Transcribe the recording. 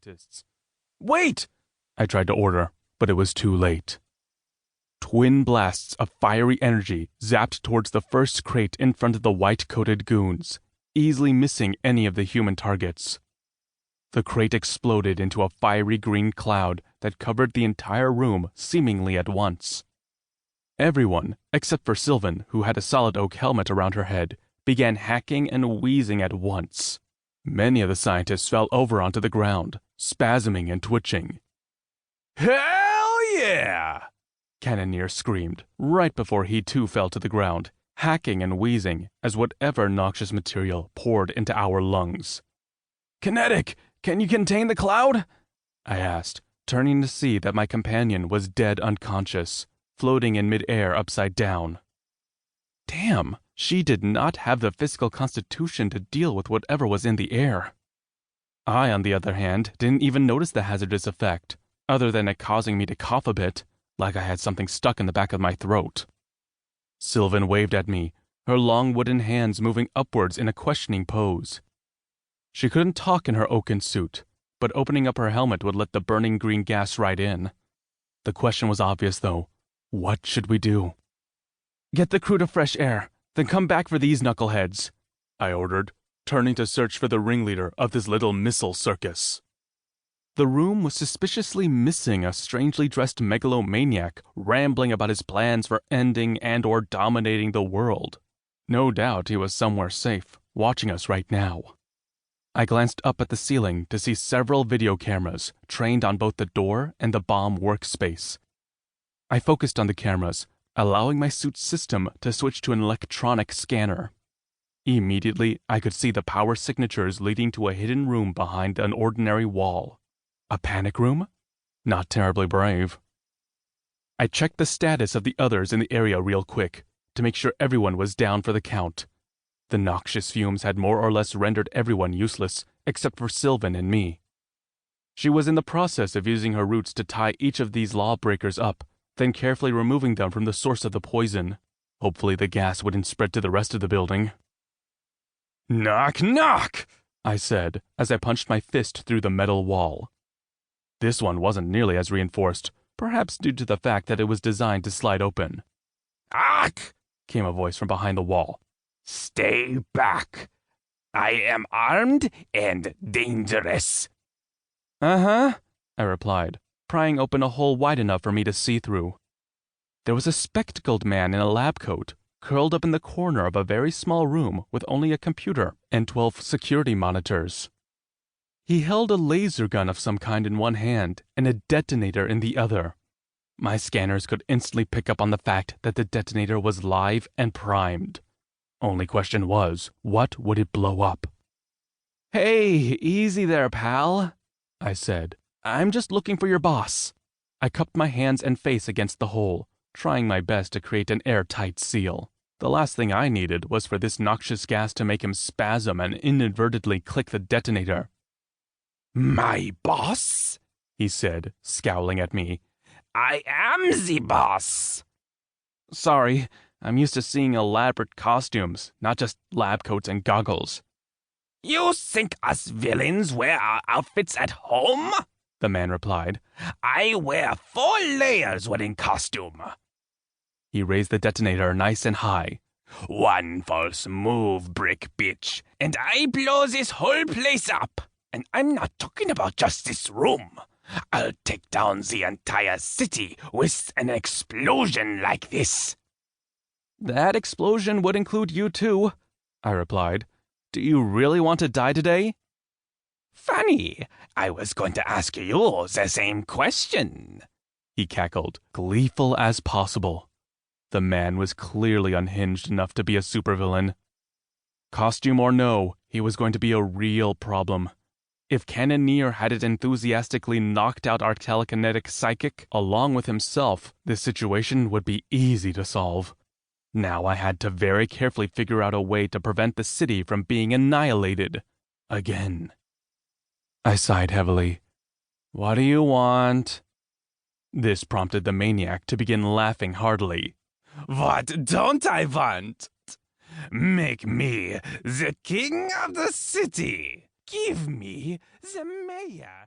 scientists. "Wait!" I tried to order, but it was too late. Twin blasts of fiery energy zapped towards the first crate in front of the white-coated goons, easily missing any of the human targets. The crate exploded into a fiery green cloud that covered the entire room seemingly at once. Everyone, except for Sylvan, who had a solid oak helmet around her head, began hacking and wheezing at once. Many of the scientists fell over onto the ground, spasming and twitching. "Hell yeah!" Cannoneer screamed, right before he too fell to the ground, hacking and wheezing as whatever noxious material poured into our lungs. "Kinetic, can you contain the cloud?" I asked, turning to see that my companion was dead unconscious, floating in midair upside down. Damn, she did not have the physical constitution to deal with whatever was in the air. I, on the other hand, didn't even notice the hazardous effect, other than it causing me to cough a bit, like I had something stuck in the back of my throat. Sylvan waved at me, her long wooden hands moving upwards in a questioning pose. She couldn't talk in her oaken suit, but opening up her helmet would let the burning green gas right in. The question was obvious, though. What should we do? "Get the crew to fresh air, then come back for these knuckleheads," I ordered, turning to search for the ringleader of this little missile circus. The room was suspiciously missing a strangely dressed megalomaniac rambling about his plans for ending and or dominating the world. No doubt he was somewhere safe, watching us right now. I glanced up at the ceiling to see several video cameras trained on both the door and the bomb workspace. I focused on the cameras, allowing my suit's system to switch to an electronic scanner. Immediately, I could see the power signatures leading to a hidden room behind an ordinary wall. A panic room? Not terribly brave. I checked the status of the others in the area real quick, to make sure everyone was down for the count. The noxious fumes had more or less rendered everyone useless, except for Sylvan and me. She was in the process of using her roots to tie each of these lawbreakers up, then carefully removing them from the source of the poison. Hopefully the gas wouldn't spread to the rest of the building. "Knock, knock!" I said, as I punched my fist through the metal wall. This one wasn't nearly as reinforced, perhaps due to the fact that it was designed to slide open. "Knock!" came a voice from behind the wall. "Stay back. I am armed and dangerous." "Uh-huh," I replied, prying open a hole wide enough for me to see through. There was a spectacled man in a lab coat, curled up in the corner of a very small room with only a computer and 12 security monitors. He held a laser gun of some kind in one hand and a detonator in the other. My scanners could instantly pick up on the fact that the detonator was live and primed. Only question was, what would it blow up? "Hey, easy there, pal," I said. "I'm just looking for your boss." I cupped my hands and face against the hole, trying my best to create an airtight seal. The last thing I needed was for this noxious gas to make him spasm and inadvertently click the detonator. "My boss?" he said, scowling at me. "I am the boss." "Sorry, I'm used to seeing elaborate costumes, not just lab coats and goggles." "You think us villains wear our outfits at home?" the man replied. "I wear 4 layers when in costume." He raised the detonator nice and high. "One false move, brick bitch, and I blow this whole place up. And I'm not talking about just this room. I'll take down the entire city with an explosion like this." "That explosion would include you too," I replied. "Do you really want to die today?" "Funny, I was going to ask you the same question," he cackled, gleeful as possible. The man was clearly unhinged enough to be a supervillain. Costume or no, he was going to be a real problem. If Cannoneer hadn't enthusiastically knocked out our telekinetic psychic along with himself, this situation would be easy to solve. Now I had to very carefully figure out a way to prevent the city from being annihilated. Again. I sighed heavily. "What do you want?" This prompted the maniac to begin laughing heartily. "What don't I want? Make me the king of the city. Give me the mayor